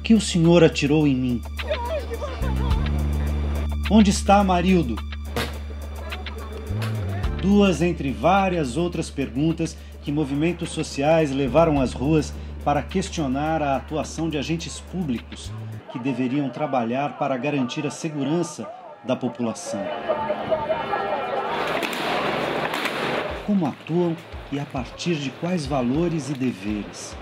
que o senhor atirou em mim? Onde está Amarildo? Duas entre várias outras perguntas que movimentos sociais levaram às ruas para questionar a atuação de agentes públicos que deveriam trabalhar para garantir a segurança da população. Como atuam e a partir de quais valores e deveres?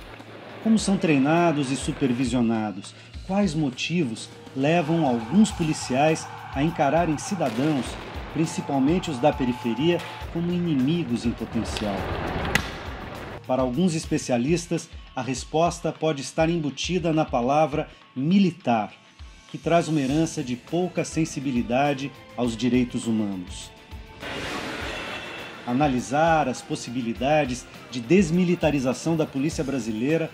Como são treinados e supervisionados? Quais motivos levam alguns policiais a encararem cidadãos, principalmente os da periferia, como inimigos em potencial? Para alguns especialistas, a resposta pode estar embutida na palavra militar, que traz uma herança de pouca sensibilidade aos direitos humanos. Analisar as possibilidades de desmilitarização da polícia brasileira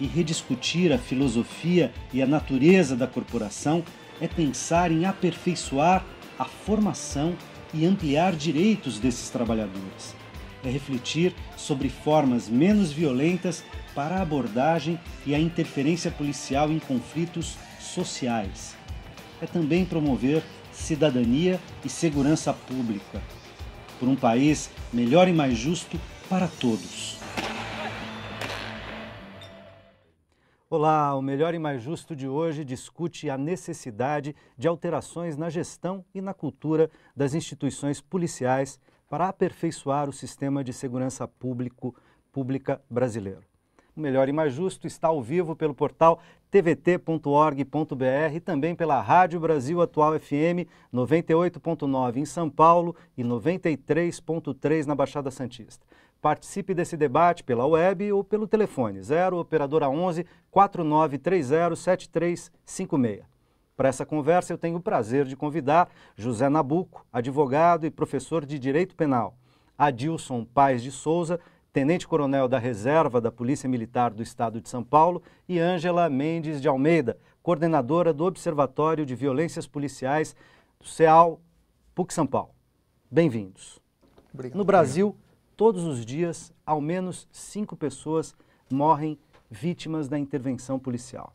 e rediscutir a filosofia e a natureza da corporação é pensar em aperfeiçoar a formação e ampliar direitos desses trabalhadores. É refletir sobre formas menos violentas para a abordagem e a interferência policial em conflitos sociais. É também promover cidadania e segurança pública, por um país melhor e mais justo para todos. Olá, o Melhor e Mais Justo de hoje discute a necessidade de alterações na gestão e na cultura das instituições policiais para aperfeiçoar o sistema de segurança pública brasileiro. O Melhor e Mais Justo está ao vivo pelo portal tvt.org.br e também pela Rádio Brasil Atual FM 98.9 em São Paulo e 93.3 na Baixada Santista. Participe desse debate pela web ou pelo telefone 0 operadora 11 4930 7356. Para essa conversa eu tenho o prazer de convidar José Nabuco, advogado e professor de Direito Penal, Adilson Paes de Souza, tenente-coronel da Reserva da Polícia Militar do Estado de São Paulo, e Ângela Mendes de Almeida, coordenadora do Observatório de Violências Policiais do CEAL PUC São Paulo. Bem-vindos. No Brasil, todos os dias, ao menos 5 pessoas morrem vítimas da intervenção policial.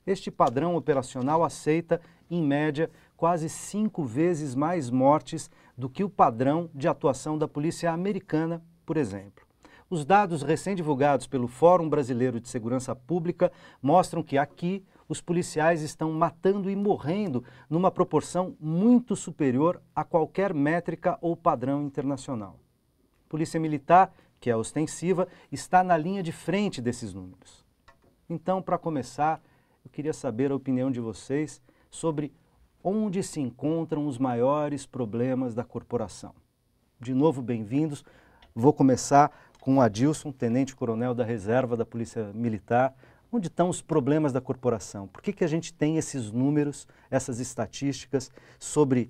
Este padrão operacional aceita, em média, quase 5 vezes mais mortes do que o padrão de atuação da polícia americana, por exemplo. Os dados recém-divulgados pelo Fórum Brasileiro de Segurança Pública mostram que aqui os policiais estão matando e morrendo numa proporção muito superior a qualquer métrica ou padrão internacional. Polícia Militar, que é ostensiva, está na linha de frente desses números. Então, para começar, eu queria saber a opinião de vocês sobre onde se encontram os maiores problemas da corporação. De novo, bem-vindos. Vou começar com o Adilson, tenente-coronel da Reserva da Polícia Militar. Onde estão os problemas da corporação? Por que a gente tem esses números, essas estatísticas sobre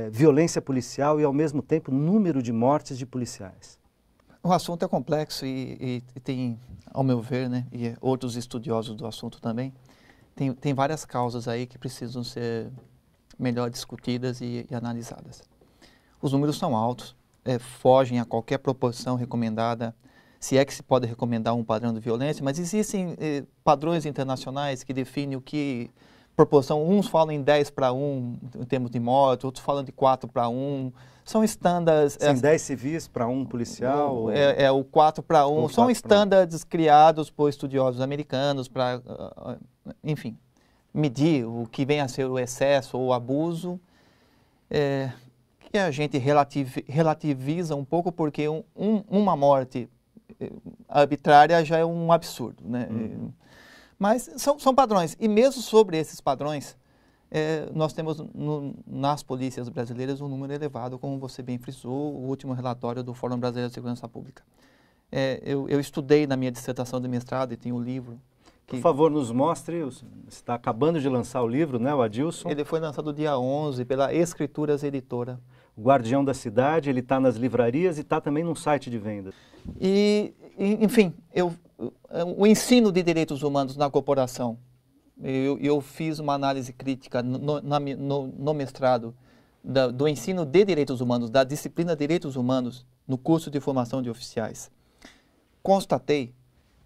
violência policial e, ao mesmo tempo, número de mortes de policiais? O assunto é complexo e tem, ao meu ver, né, e outros estudiosos do assunto também, tem várias causas aí que precisam ser melhor discutidas e analisadas. Os números são altos, fogem a qualquer proporção recomendada, se é que se pode recomendar um padrão de violência, mas existem padrões internacionais que definem o que proporção, uns falam em 10:1 em termos de morte, outros falam de 4:1, são estándares... Sim, 10 civis para 1 policial? O 4:1, são estándares criados por estudiosos americanos para, enfim, medir o que vem a ser o excesso ou o abuso, que a gente relativiza um pouco porque uma morte arbitrária já é um absurdo, né? Mas são padrões, e mesmo sobre esses padrões, nós temos nas polícias brasileiras um número elevado, como você bem frisou, o último relatório do Fórum Brasileiro de Segurança Pública. Eu estudei na minha dissertação de mestrado e tenho um livro. Por favor, nos mostre, você está acabando de lançar o livro, né, o Adilson? Ele foi lançado dia 11 pela Escrituras Editora. O Guardião da Cidade, ele está nas livrarias e está também num site de venda. Enfim, o ensino de direitos humanos na corporação, eu fiz uma análise crítica no mestrado do ensino de direitos humanos, da disciplina de direitos humanos no curso de formação de oficiais. Constatei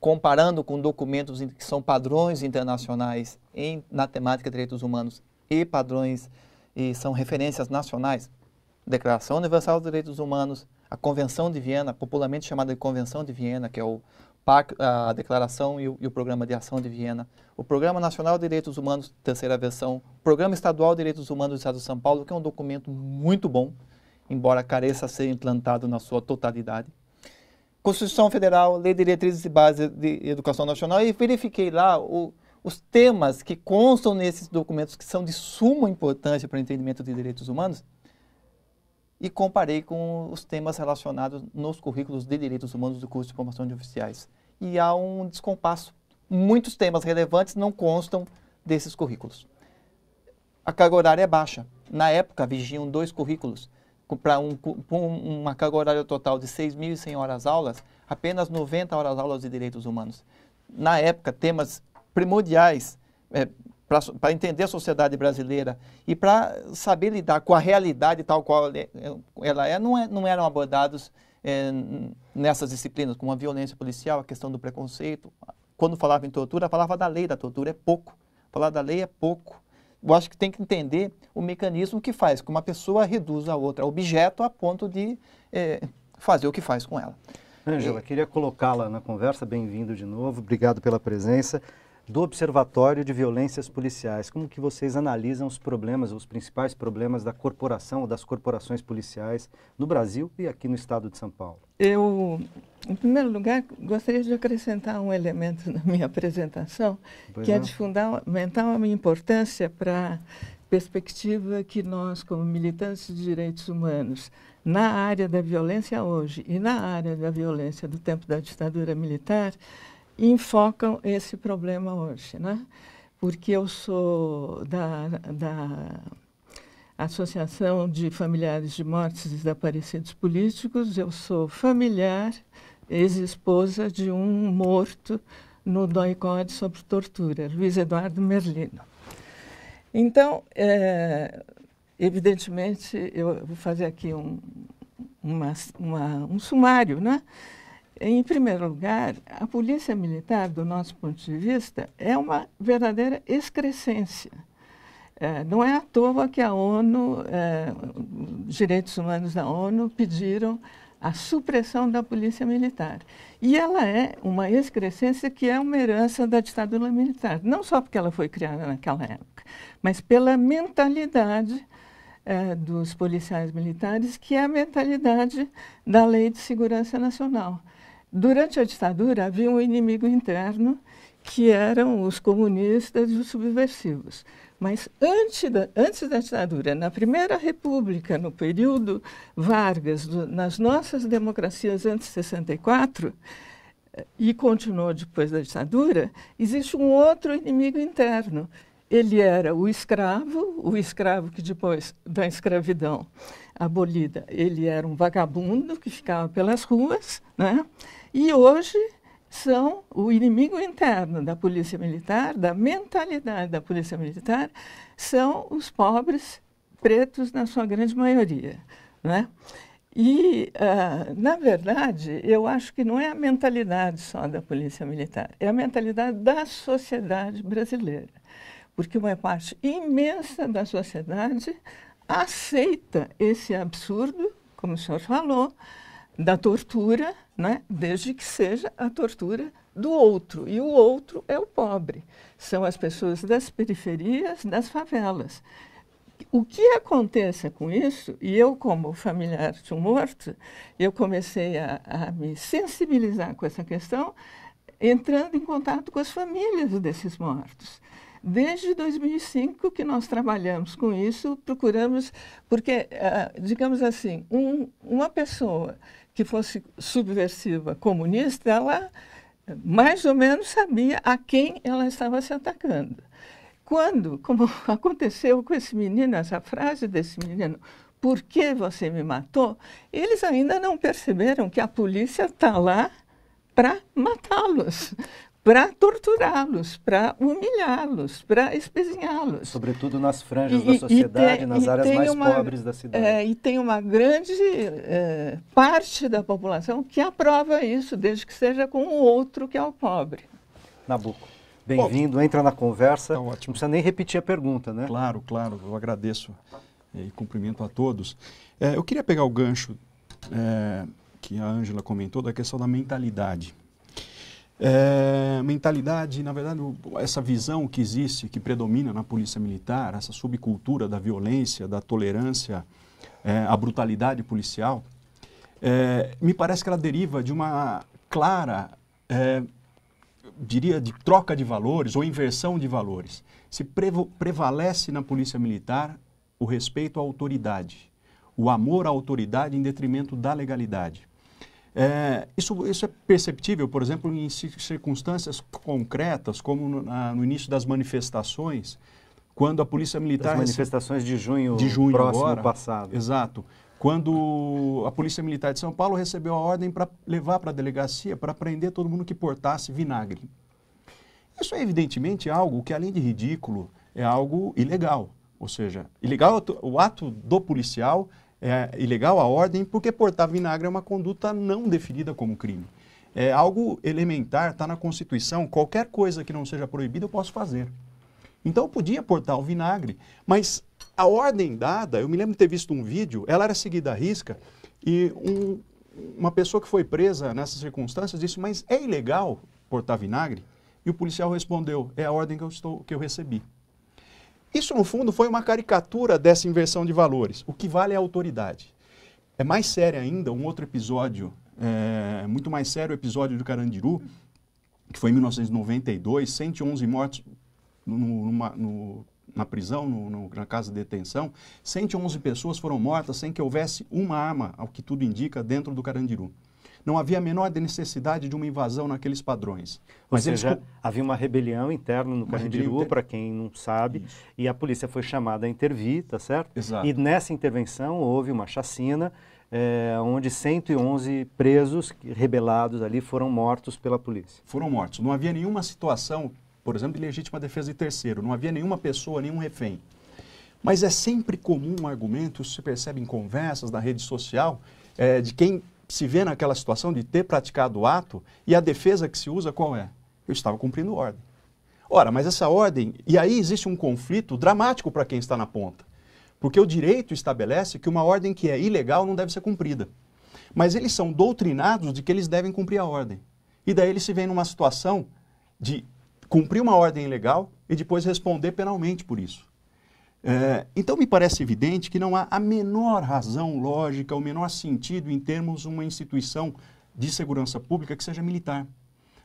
comparando com documentos que são padrões internacionais na temática de direitos humanos e padrões e são referências nacionais, Declaração Universal dos Direitos Humanos, a Convenção de Viena, popularmente chamada de Convenção de Viena, que é a Declaração e o Programa de Ação de Viena, o Programa Nacional de Direitos Humanos, terceira versão, Programa Estadual de Direitos Humanos do Estado de São Paulo, que é um documento muito bom, embora careça ser implantado na sua totalidade. Constituição Federal, Lei de Diretrizes e Bases de Educação Nacional, e verifiquei lá os temas que constam nesses documentos que são de suma importância para o entendimento de direitos humanos e comparei com os temas relacionados nos currículos de direitos humanos do curso de formação de oficiais. E há um descompasso. Muitos temas relevantes não constam desses currículos. A carga horária é baixa. Na época, vigiam 2 currículos. Para uma carga horária total de 6.100 horas-aulas, apenas 90 horas-aulas de direitos humanos. Na época, temas primordiais para entender a sociedade brasileira e para saber lidar com a realidade tal qual ela é, não eram abordados nessas disciplinas, como a violência policial, a questão do preconceito. Quando falava em tortura, falava da lei da tortura, é pouco. Falar da lei é pouco. Eu acho que tem que entender o mecanismo que faz que uma pessoa reduza a outra objeto a ponto de fazer o que faz com ela. Ângela, queria colocá-la na conversa, bem-vindo de novo, obrigado pela presença, do Observatório de Violências Policiais. Como que vocês analisam os problemas, os principais problemas da corporação ou das corporações policiais no Brasil e aqui no estado de São Paulo? Eu, em primeiro lugar, gostaria de acrescentar um elemento na minha apresentação, que é de fundamental importância para a perspectiva que nós, como militantes de direitos humanos, na área da violência hoje e na área da violência do tempo da ditadura militar, enfocam esse problema hoje, né? Porque eu sou da Associação de Familiares de Mortos e Desaparecidos Políticos, eu sou familiar, ex-esposa de um morto no DOI-CODE sobre tortura, Luiz Eduardo Merlino. Então, evidentemente, eu vou fazer aqui um sumário, né? Em primeiro lugar, a polícia militar, do nosso ponto de vista, é uma verdadeira excrescência. Não é à toa que a ONU, os direitos humanos da ONU, pediram a supressão da polícia militar. E ela é uma excrescência que é uma herança da ditadura militar, não só porque ela foi criada naquela época, mas pela mentalidade dos policiais militares, que é a mentalidade da Lei de Segurança Nacional. Durante a ditadura, havia um inimigo interno, que eram os comunistas e os subversivos. Mas antes da ditadura, na Primeira República, no período Vargas, nas nossas democracias antes de 64, e continuou depois da ditadura, existe um outro inimigo interno. Ele era o escravo que depois da escravidão abolida, ele era um vagabundo que ficava pelas ruas, né? E hoje são o inimigo interno da polícia militar, da mentalidade da polícia militar, são os pobres pretos na sua grande maioria, né? E, na verdade, eu acho que não é a mentalidade só da polícia militar, é a mentalidade da sociedade brasileira. Porque uma parte imensa da sociedade aceita esse absurdo, como o senhor falou, da tortura, né? Desde que seja a tortura do outro. E o outro é o pobre. São as pessoas das periferias, das favelas. O que aconteça com isso, e eu, como familiar de um morto, eu comecei a me sensibilizar com essa questão, entrando em contato com as famílias desses mortos. Desde 2005 que nós trabalhamos com isso, procuramos, porque, digamos assim, uma pessoa que fosse subversiva comunista, ela mais ou menos sabia a quem ela estava se atacando. Como aconteceu com esse menino, essa frase desse menino, "por que você me matou?", eles ainda não perceberam que a polícia está lá para matá-los. para torturá-los, para humilhá-los, para espezinhá-los. Sobretudo nas franjas da sociedade, nas áreas mais pobres da cidade. E tem uma grande parte da população que aprova isso, desde que seja com o outro, que é o pobre. Nabuco, bem-vindo, entra na conversa. Tá ótimo. Não precisa nem repetir a pergunta, né? Claro, claro, eu agradeço e cumprimento a todos. Eu queria pegar o gancho que a Ângela comentou da questão da mentalidade. Mentalidade, na verdade, essa visão que existe, que predomina na polícia militar, essa subcultura da violência, da tolerância, à brutalidade policial, me parece que ela deriva de uma clara, diria, de troca de valores ou inversão de valores. Se prevalece na polícia militar o respeito à autoridade, o amor à autoridade em detrimento da legalidade. Isso é perceptível, por exemplo, em circunstâncias concretas, como no início das manifestações, quando a Polícia Militar... As manifestações de junho próximo agora, passado. Exato. Quando a Polícia Militar de São Paulo recebeu a ordem para levar para a delegacia, para prender todo mundo que portasse vinagre. Isso é evidentemente algo que, além de ridículo, é algo ilegal. Ou seja, ilegal o ato do policial, é ilegal a ordem, porque portar vinagre é uma conduta não definida como crime. É algo elementar, está na Constituição, qualquer coisa que não seja proibida eu posso fazer. Então eu podia portar o vinagre, mas a ordem dada, eu me lembro de ter visto um vídeo, ela era seguida à risca, e uma pessoa que foi presa nessas circunstâncias disse, mas é ilegal portar vinagre? E o policial respondeu, é a ordem que eu recebi. Isso, no fundo, foi uma caricatura dessa inversão de valores. O que vale é a autoridade. É mais sério ainda, um outro episódio, muito mais sério, o episódio do Carandiru, que foi em 1992, 111 mortos na prisão, na casa de detenção. 111 pessoas foram mortas sem que houvesse uma arma, ao que tudo indica, dentro do Carandiru. Não havia a menor necessidade de uma invasão naqueles padrões. Ou seja, havia uma rebelião interna no Carandiru, para quem não sabe, isso. E a polícia foi chamada a intervir, tá certo? Exato. E nessa intervenção houve uma chacina, onde 111 presos rebelados ali foram mortos pela polícia. Foram mortos. Não havia nenhuma situação, por exemplo, de legítima defesa de terceiro. Não havia nenhuma pessoa, nenhum refém. Mas é sempre comum um argumento, isso se percebe em conversas na rede social, de quem se vê naquela situação de ter praticado o ato, e a defesa que se usa qual é? Eu estava cumprindo ordem. Ora, mas essa ordem, e aí existe um conflito dramático para quem está na ponta, porque o direito estabelece que uma ordem que é ilegal não deve ser cumprida. Mas eles são doutrinados de que eles devem cumprir a ordem. E daí eles se veem numa situação de cumprir uma ordem ilegal e depois responder penalmente por isso. Então me parece evidente que não há a menor razão lógica, o menor sentido em termos uma instituição de segurança pública que seja militar.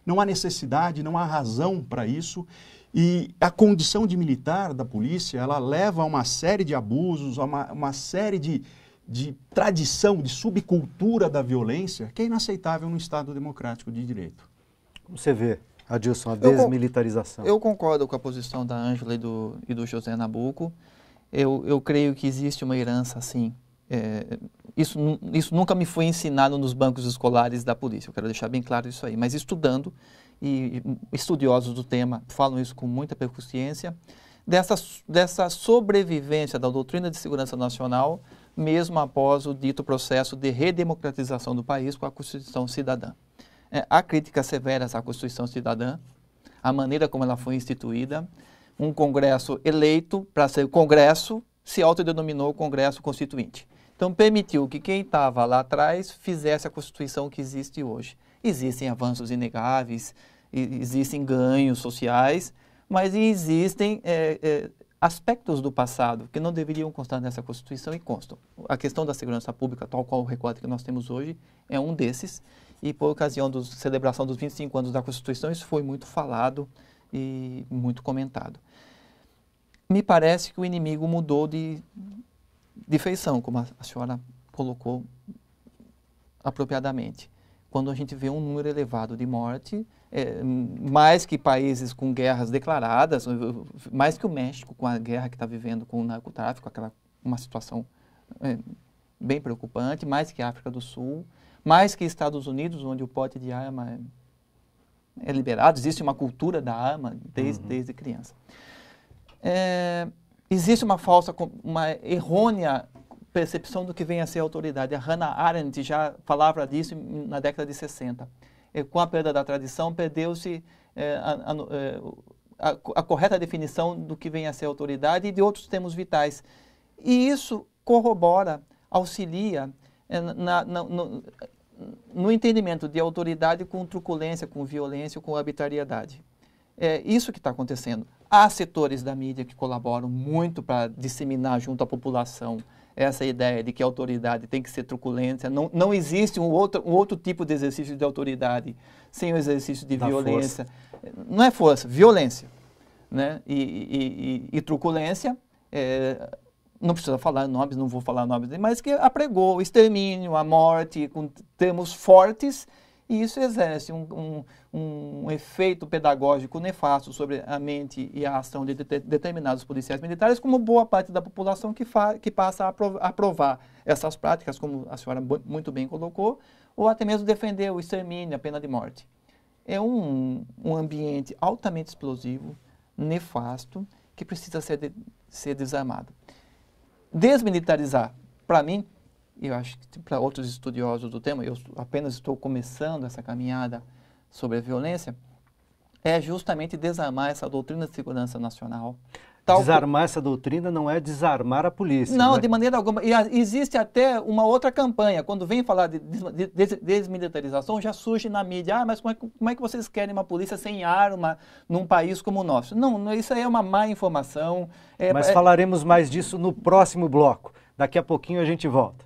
Não há necessidade, não há razão para isso, e a condição de militar da polícia, ela leva a uma série de abusos, a uma série de tradição, de subcultura da violência, que é inaceitável num Estado democrático de direito. Como você vê, Adilson, a desmilitarização? Eu concordo com a posição da Ângela e do José Nabuco. Eu creio que existe uma herança assim. Isso nunca me foi ensinado nos bancos escolares da polícia, eu quero deixar bem claro isso aí. Mas estudando, e estudiosos do tema falam isso com muita percussiência, dessa sobrevivência da doutrina de segurança nacional, mesmo após o dito processo de redemocratização do país com a Constituição Cidadã. Há críticas severas à Constituição Cidadã, a maneira como ela foi instituída. Um Congresso eleito para ser Congresso se autodenominou Congresso Constituinte. Então permitiu que quem estava lá atrás fizesse a Constituição que existe hoje. Existem avanços inegáveis, existem ganhos sociais, mas existem aspectos do passado que não deveriam constar nessa Constituição e constam. A questão da segurança pública, tal qual o recorte que nós temos hoje, é um desses. E por ocasião da celebração dos 25 anos da Constituição, isso foi muito falado e muito comentado. Me parece que o inimigo mudou de feição, como a senhora colocou apropriadamente. Quando a gente vê um número elevado de morte, mais que países com guerras declaradas, mais que o México com a guerra que está vivendo com o narcotráfico, uma situação bem preocupante, mais que a África do Sul, mais que Estados Unidos, onde o porte de arma é liberado, existe uma cultura da arma desde criança. Existe uma errônea percepção do que vem a ser a autoridade. A Hannah Arendt já falava disso na década de 60. Com a perda da tradição, perdeu-se a correta definição do que vem a ser a autoridade e de outros termos vitais. E isso corrobora, auxilia no entendimento de autoridade com truculência, com violência, com arbitrariedade. É isso que está acontecendo. Há setores da mídia que colaboram muito para disseminar junto à população essa ideia de que a autoridade tem que ser truculência. Não existe um outro tipo de exercício de autoridade sem o exercício de violência. Não é força, violência. Né? E truculência, não precisa falar nomes, não vou falar nomes, mas que apregou o extermínio, a morte, com termos fortes, e isso exerce um efeito pedagógico nefasto sobre a mente e a ação de determinados policiais militares, como boa parte da população que passa a aprovar essas práticas, como a senhora muito bem colocou, ou até mesmo defender o extermínio, a pena de morte. É um ambiente altamente explosivo, nefasto, que precisa ser desarmado. Desmilitarizar, para mim, e eu acho que para outros estudiosos do tema, eu apenas estou começando essa caminhada sobre a violência, é justamente desarmar essa doutrina de segurança nacional. Desarmar essa doutrina não é desarmar a polícia. Não, de maneira alguma. E existe até uma outra campanha. Quando vem falar de desmilitarização, já surge na mídia. Mas como é que vocês querem uma polícia sem arma num país como o nosso? Não, isso aí é uma má informação. Mas falaremos mais disso no próximo bloco. Daqui a pouquinho a gente volta.